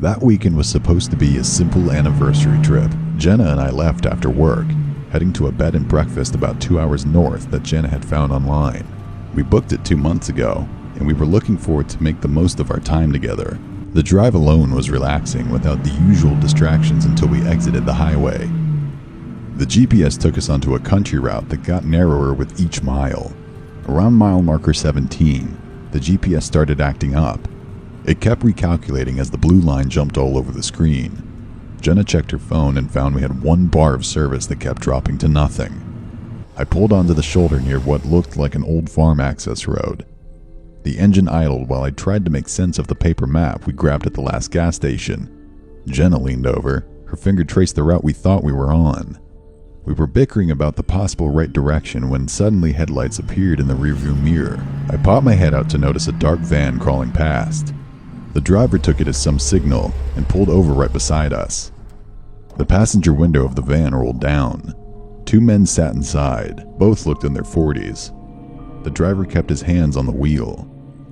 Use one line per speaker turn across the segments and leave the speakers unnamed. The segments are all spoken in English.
That weekend was supposed to be a simple anniversary trip. Jenna and I left after work, heading to a bed and breakfast about 2 hours north that Jenna had found online. We booked it 2 months ago, and we were looking forward to make the most of our time together. The drive alone was relaxing without the usual distractions until we exited the highway. The GPS took us onto a country route that got narrower with each mile. Around mile marker 17, the GPS started acting up. It kept recalculating as the blue line jumped all over the screen. Jenna checked her phone and found we had 1 bar of service that kept dropping to nothing. I pulled onto the shoulder near what looked like an old farm access road. The engine idled while I tried to make sense of the paper map we grabbed at the last gas station. Jenna leaned over. Her finger traced the route we thought we were on. We were bickering about the possible right direction when suddenly headlights appeared in the rearview mirror. I popped my head out to notice a dark van crawling past. The driver took it as some signal and pulled over right beside us. The passenger window of the van rolled down. 2 men sat inside. Both looked in their 40s. The driver kept his hands on the wheel.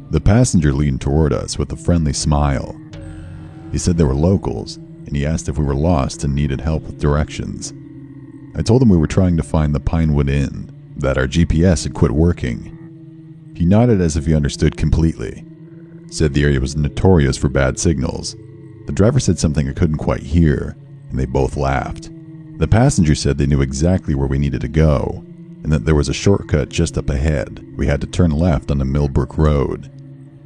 The passenger leaned toward us with a friendly smile. He said they were locals, and he asked if we were lost and needed help with directions. I told him we were trying to find the Pinewood Inn, that our GPS had quit working. He nodded as if he understood completely. Said the area was notorious for bad signals. The driver said something I couldn't quite hear, and they both laughed. The passenger said they knew exactly where we needed to go, and that there was a shortcut just up ahead. We had to turn left on the Millbrook Road,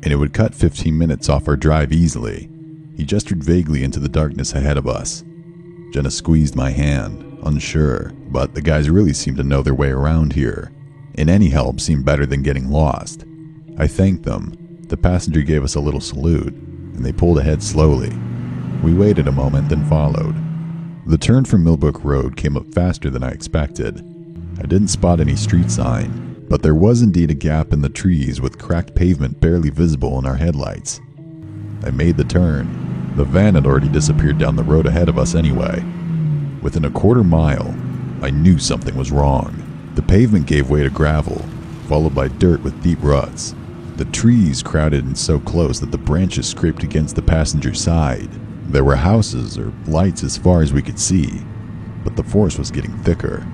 and it would cut 15 minutes off our drive easily. He gestured vaguely into the darkness ahead of us. Jenna squeezed my hand, unsure, but the guys really seemed to know their way around here, and any help seemed better than getting lost. I thanked them. The passenger gave us a little salute, and they pulled ahead slowly. We waited a moment, then followed. The turn from Millbrook Road came up faster than I expected. I didn't spot any street sign, but there was indeed a gap in the trees with cracked pavement barely visible in our headlights. I made the turn. The van had already disappeared down the road ahead of us anyway. Within a quarter mile, I knew something was wrong. The pavement gave way to gravel, followed by dirt with deep ruts. The trees crowded in so close that the branches scraped against the passenger side. There were houses or lights as far as we could see, but the forest was getting thicker.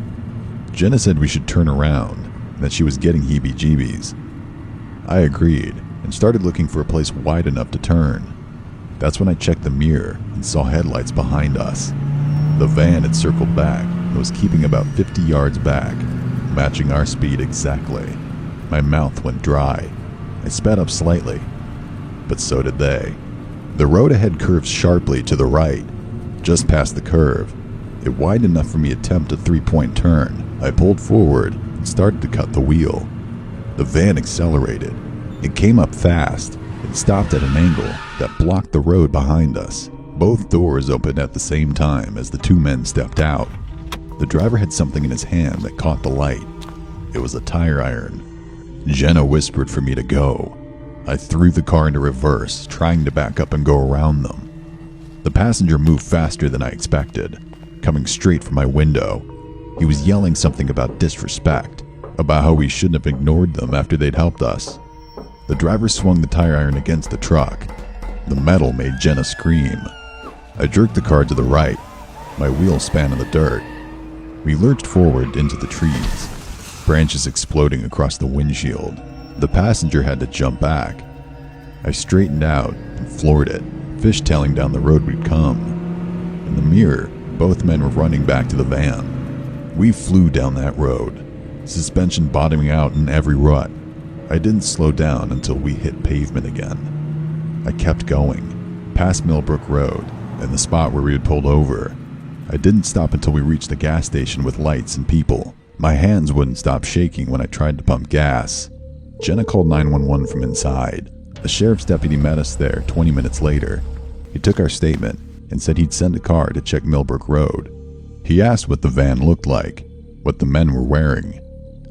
Jenna said we should turn around, and that she was getting heebie-jeebies. I agreed, and started looking for a place wide enough to turn. That's when I checked the mirror and saw headlights behind us. The van had circled back and was keeping about 50 yards back, matching our speed exactly. My mouth went dry. I sped up slightly, but so did they. The road ahead curved sharply to the right. Just past the curve, it widened enough for me to attempt a 3-point turn. I pulled forward and started to cut the wheel. The van accelerated. It came up fast and stopped at an angle that blocked the road behind us. Both doors opened at the same time as the 2 men stepped out. The driver had something in his hand that caught the light. It was a tire iron. Jenna whispered for me to go. I threw the car into reverse, trying to back up and go around them. The passenger moved faster than I expected, coming straight for my window. He was yelling something about disrespect, about how we shouldn't have ignored them after they'd helped us. The driver swung the tire iron against the truck. The metal made Jenna scream. I jerked the car to the right. My wheels span in the dirt. We lurched forward into the trees, branches exploding across the windshield. The passenger had to jump back. I straightened out and floored it, fishtailing down the road we'd come. In the mirror, both men were running back to the van. We flew down that road, suspension bottoming out in every rut. I didn't slow down until we hit pavement again. I kept going, past Millbrook Road and the spot where we had pulled over. I didn't stop until we reached the gas station with lights and people. My hands wouldn't stop shaking when I tried to pump gas. Jenna called 911 from inside. A sheriff's deputy met us there 20 minutes later. He took our statement and said he'd send a car to check Millbrook Road. He asked what the van looked like, what the men were wearing.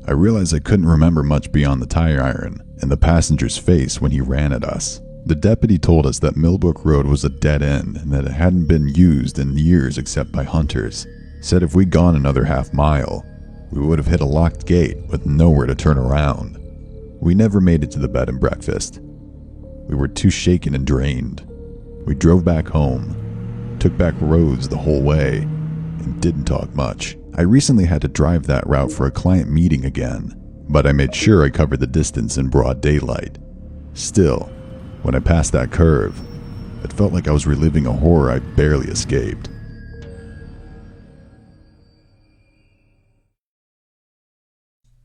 I realized I couldn't remember much beyond the tire iron and the passenger's face when he ran at us. The deputy told us that Millbrook Road was a dead end and that it hadn't been used in years except by hunters. Said if we'd gone another half mile, we would have hit a locked gate with nowhere to turn around. We never made it to the bed and breakfast. We were too shaken and drained. We drove back home, took back roads the whole way, and didn't talk much. I recently had to drive that route for a client meeting again, but I made sure I covered the distance in broad daylight. Still, when I passed that curve, it felt like I was reliving a horror I barely escaped.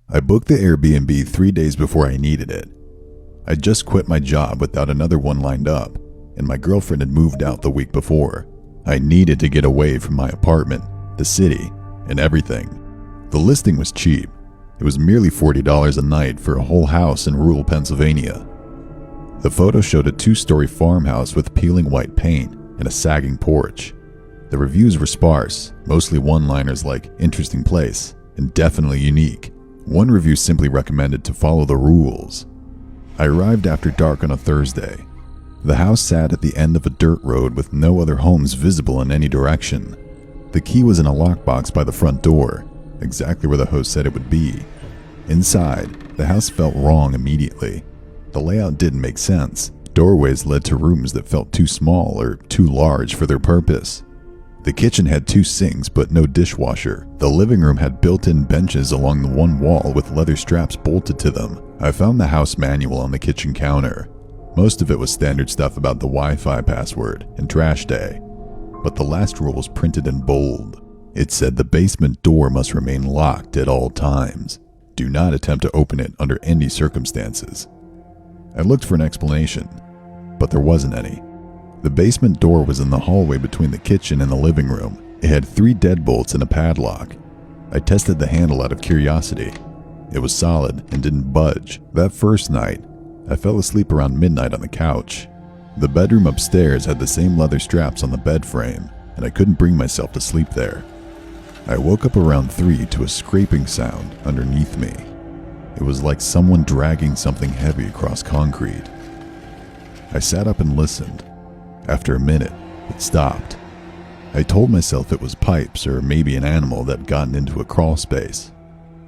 I booked the Airbnb 3 days before I needed it. I'd just quit my job without another one lined up, and my girlfriend had moved out the week before. I needed to get away from my apartment, the city, and everything. The listing was cheap. It was merely $40 a night for a whole house in rural Pennsylvania. The photo showed a 2-story farmhouse with peeling white paint and a sagging porch. The reviews were sparse, mostly one-liners like "interesting place" and "definitely unique." One review simply recommended to follow the rules. I arrived after dark on a Thursday. The house sat at the end of a dirt road with no other homes visible in any direction. The key was in a lockbox by the front door, exactly where the host said it would be. Inside, the house felt wrong immediately. The layout didn't make sense. Doorways led to rooms that felt too small or too large for their purpose. The kitchen had 2 sinks but no dishwasher. The living room had built-in benches along the one wall with leather straps bolted to them. I found the house manual on the kitchen counter. Most of it was standard stuff about the Wi-Fi password and trash day, but the last rule was printed in bold. It said the basement door must remain locked at all times. Do not attempt to open it under any circumstances. I looked for an explanation, but there wasn't any. The basement door was in the hallway between the kitchen and the living room. It had 3 deadbolts and a padlock. I tested the handle out of curiosity. It was solid and didn't budge. That first night, I fell asleep around midnight on the couch. The bedroom upstairs had the same leather straps on the bed frame, and I couldn't bring myself to sleep there. I woke up around 3 to a scraping sound underneath me. It was like someone dragging something heavy across concrete. I sat up and listened. After a minute, it stopped. I told myself it was pipes or maybe an animal that had gotten into a crawl space.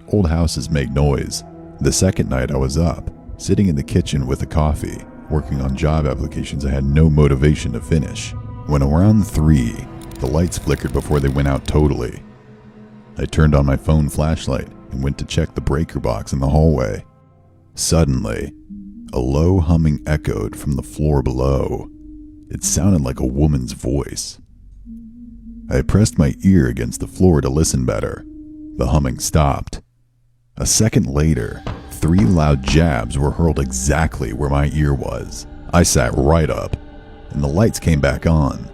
Old houses make noise. The second night I was up, sitting in the kitchen with a coffee, working on job applications I had no motivation to finish. When around 3, the lights flickered before they went out totally. I turned on my phone flashlight and went to check the breaker box in the hallway. Suddenly, a low humming echoed from the floor below. It sounded like a woman's voice. I pressed my ear against the floor to listen better. The humming stopped. A second later, 3 loud jabs were hurled exactly where my ear was. I sat right up, and the lights came back on.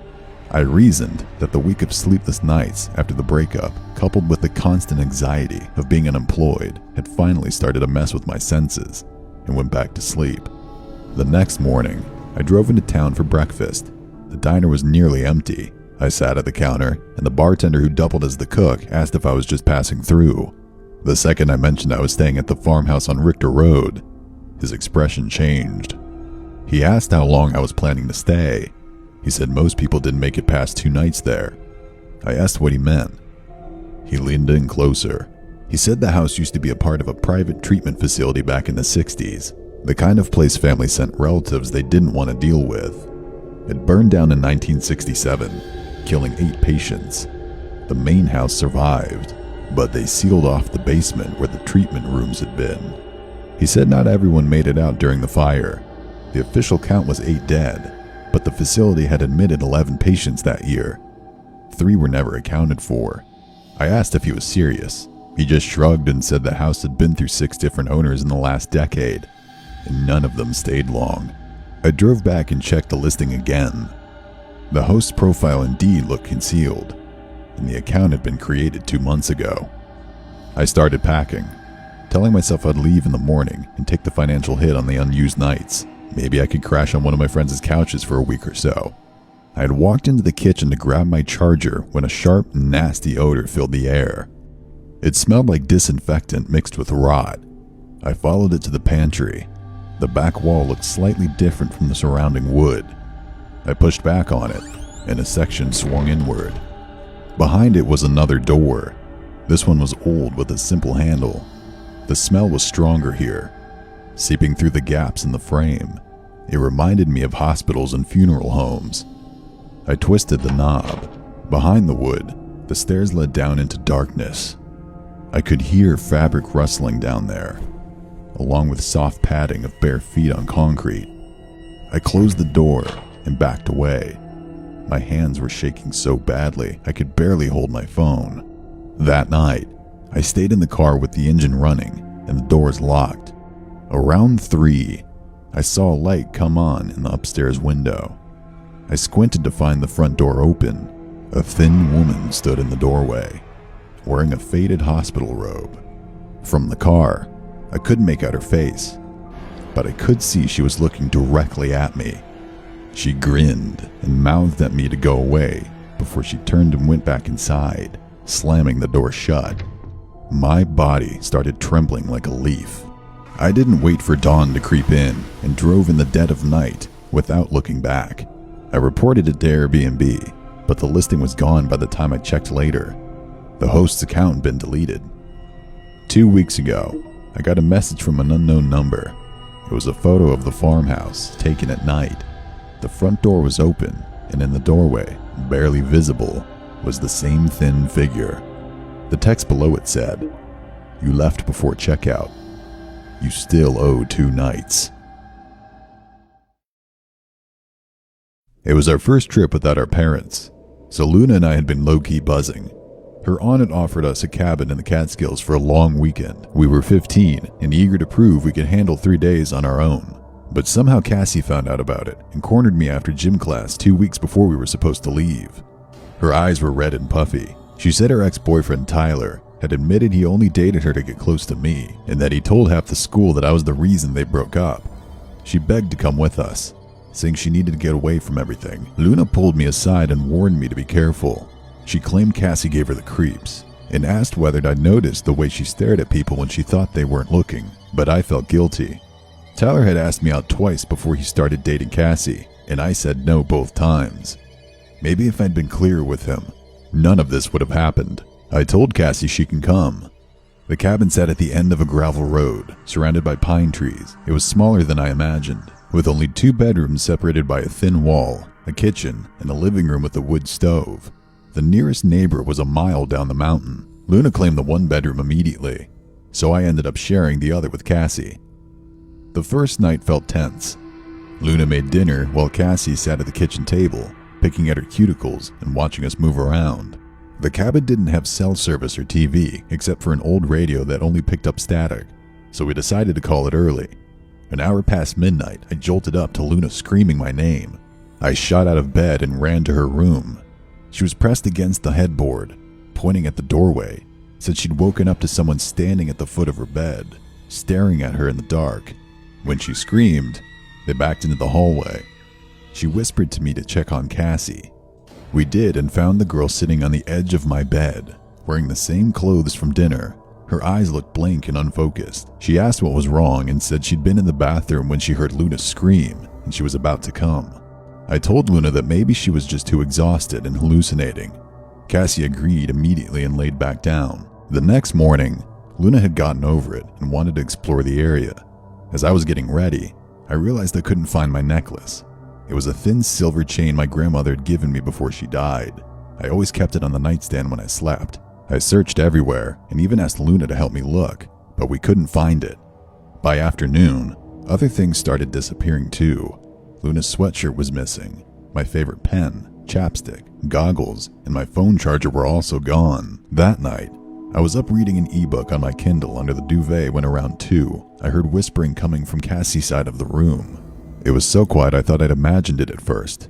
I reasoned that the week of sleepless nights after the breakup, coupled with the constant anxiety of being unemployed, had finally started to mess with my senses, and went back to sleep. The next morning, I drove into town for breakfast. The diner was nearly empty. I sat at the counter, and the bartender who doubled as the cook asked if I was just passing through. The second I mentioned I was staying at the farmhouse on Richter Road, his expression changed. He asked how long I was planning to stay. He said most people didn't make it past 2 nights there. I asked what he meant. He leaned in closer. He said the house used to be a part of a private treatment facility back in the 60s. The kind of place families sent relatives they didn't want to deal with. It burned down in 1967, killing 8 patients. The main house survived, but they sealed off the basement where the treatment rooms had been. He said not everyone made it out during the fire. The official count was 8 dead, but the facility had admitted 11 patients that year. 3 were never accounted for. I asked if he was serious. He just shrugged and said the house had been through 6 different owners in the last decade, and none of them stayed long. I drove back and checked the listing again. The host's profile indeed looked concealed, and the account had been created 2 months ago. I started packing, telling myself I'd leave in the morning and take the financial hit on the unused nights. Maybe I could crash on one of my friends' couches for a week or so. I had walked into the kitchen to grab my charger when a sharp, nasty odor filled the air. It smelled like disinfectant mixed with rot. I followed it to the pantry. The back wall looked slightly different from the surrounding wood. I pushed back on it, and a section swung inward. Behind it was another door. This one was old with a simple handle. The smell was stronger here, seeping through the gaps in the frame. It reminded me of hospitals and funeral homes. I twisted the knob. Behind the wood, the stairs led down into darkness. I could hear fabric rustling down there, along with soft padding of bare feet on concrete. I closed the door and backed away. My hands were shaking so badly I could barely hold my phone. That night, I stayed in the car with the engine running and the doors locked. Around 3, I saw a light come on in the upstairs window. I squinted to find the front door open. A thin woman stood in the doorway, wearing a faded hospital robe. From the car, I couldn't make out her face, but I could see she was looking directly at me. She grinned and mouthed at me to go away before she turned and went back inside, slamming the door shut. My body started trembling like a leaf. I didn't wait for dawn to creep in and drove in the dead of night without looking back. I reported it to Airbnb, but the listing was gone by the time I checked later. The host's account had been deleted. 2 weeks ago, I got a message from an unknown number. It was a photo of the farmhouse taken at night. The front door was open, and in the doorway, barely visible, was the same thin figure. The text below it said, "You left before checkout. You still owe 2 nights." It was our first trip without our parents, so Luna and I had been low-key buzzing. Her aunt had offered us a cabin in the Catskills for a long weekend. We were 15 and eager to prove we could handle 3 days on our own. But somehow Cassie found out about it and cornered me after gym class 2 weeks before we were supposed to leave. Her eyes were red and puffy. She said her ex-boyfriend Tyler had admitted he only dated her to get close to me, and that he told half the school that I was the reason they broke up. She begged to come with us, saying she needed to get away from everything. Luna pulled me aside and warned me to be careful. She claimed Cassie gave her the creeps, and asked whether I'd noticed the way she stared at people when she thought they weren't looking, but I felt guilty. Tyler had asked me out twice before he started dating Cassie, and I said no both times. Maybe if I'd been clearer with him, none of this would have happened. I told Cassie she can come. The cabin sat at the end of a gravel road, surrounded by pine trees. It was smaller than I imagined, with only 2 bedrooms separated by a thin wall, a kitchen, and a living room with a wood stove. The nearest neighbor was a mile down the mountain. Luna claimed the 1 bedroom immediately, so I ended up sharing the other with Cassie. The first night felt tense. Luna made dinner while Cassie sat at the kitchen table, picking at her cuticles and watching us move around. The cabin didn't have cell service or TV, except for an old radio that only picked up static, so we decided to call it early. An hour past midnight, I jolted up to Luna screaming my name. I shot out of bed and ran to her room. She was pressed against the headboard, pointing at the doorway, said she'd woken up to someone standing at the foot of her bed, staring at her in the dark. When she screamed, they backed into the hallway. She whispered to me to check on Cassie. We did and found the girl sitting on the edge of my bed, wearing the same clothes from dinner. Her eyes looked blank and unfocused. She asked what was wrong and said she'd been in the bathroom when she heard Luna scream and she was about to come. I told Luna that maybe she was just too exhausted and hallucinating. Cassie agreed immediately and laid back down. The next morning, Luna had gotten over it and wanted to explore the area. As I was getting ready, I realized I couldn't find my necklace. It was a thin silver chain my grandmother had given me before she died. I always kept it on the nightstand when I slept. I searched everywhere and even asked Luna to help me look, but we couldn't find it. By afternoon, other things started disappearing too. Luna's sweatshirt was missing. My favorite pen, chapstick, goggles, and my phone charger were also gone. That night, I was up reading an ebook on my Kindle under the duvet when around 2, I heard whispering coming from Cassie's side of the room. It was so quiet I thought I'd imagined it at first,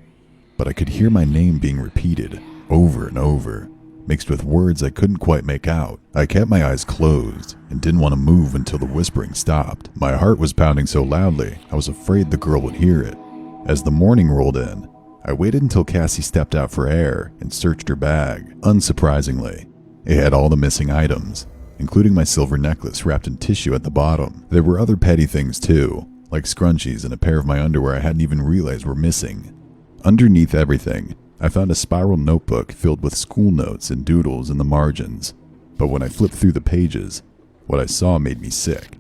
but I could hear my name being repeated over and over, mixed with words I couldn't quite make out. I kept my eyes closed and didn't want to move until the whispering stopped. My heart was pounding so loudly, I was afraid the girl would hear it. As the morning rolled in, I waited until Cassie stepped out for air and searched her bag. Unsurprisingly, it had all the missing items, including my silver necklace wrapped in tissue at the bottom. There were other petty things too, like scrunchies and a pair of my underwear I hadn't even realized were missing. Underneath everything, I found a spiral notebook filled with school notes and doodles in the margins, but when I flipped through the pages, what I saw made me sick.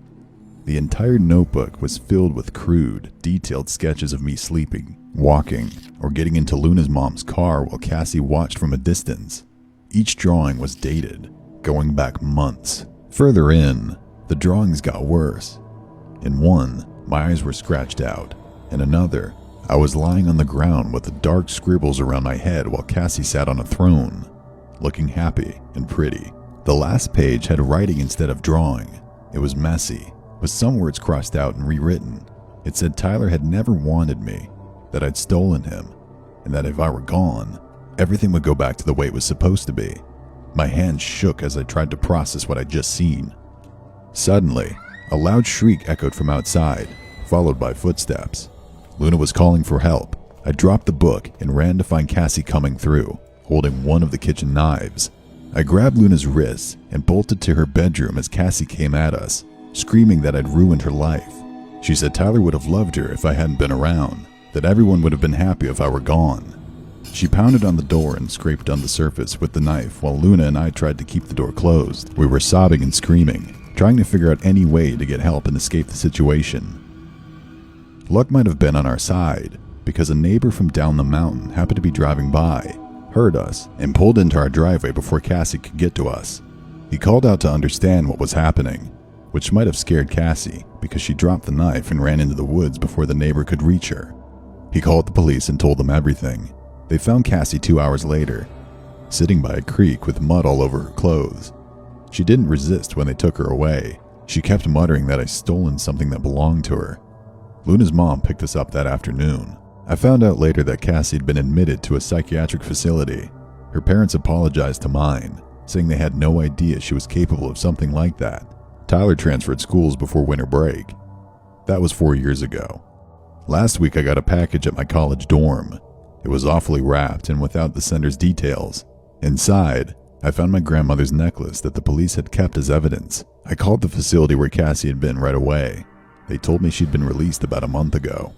The entire notebook was filled with crude, detailed sketches of me sleeping, walking, or getting into Luna's mom's car while Cassie watched from a distance. Each drawing was dated, going back months. Further in, the drawings got worse. In one, my eyes were scratched out. In another, I was lying on the ground with the dark scribbles around my head while Cassie sat on a throne, looking happy and pretty. The last page had writing instead of drawing. It was messy, with some words crossed out and rewritten. It said Tyler had never wanted me, that I'd stolen him, and that if I were gone, everything would go back to the way it was supposed to be. My hands shook as I tried to process what I'd just seen. Suddenly, a loud shriek echoed from outside, followed by footsteps. Luna was calling for help. I dropped the book and ran to find Cassie coming through, holding one of the kitchen knives. I grabbed Luna's wrists and bolted to her bedroom as Cassie came at us, screaming that I'd ruined her life. She said Tyler would have loved her if I hadn't been around, that everyone would have been happy if I were gone. She pounded on the door and scraped on the surface with the knife while Luna and I tried to keep the door closed. We were sobbing and screaming, trying to figure out any way to get help and escape the situation. Luck might have been on our side, because a neighbor from down the mountain happened to be driving by, heard us, and pulled into our driveway before Cassie could get to us. He called out to understand what was happening, which might have scared Cassie because she dropped the knife and ran into the woods before the neighbor could reach her. He called the police and told them everything. They found Cassie 2 hours later, sitting by a creek with mud all over her clothes. She didn't resist when they took her away. She kept muttering that I'd stolen something that belonged to her. Luna's mom picked us up that afternoon. I found out later that Cassie had been admitted to a psychiatric facility. Her parents apologized to mine, saying they had no idea she was capable of something like that. Tyler transferred schools before winter break. That was 4 years ago. Last week I got a package at my college dorm. It was awfully wrapped and without the sender's details. Inside, I found my grandmother's necklace that the police had kept as evidence. I called the facility where Cassie had been right away. They told me she'd been released about a month ago.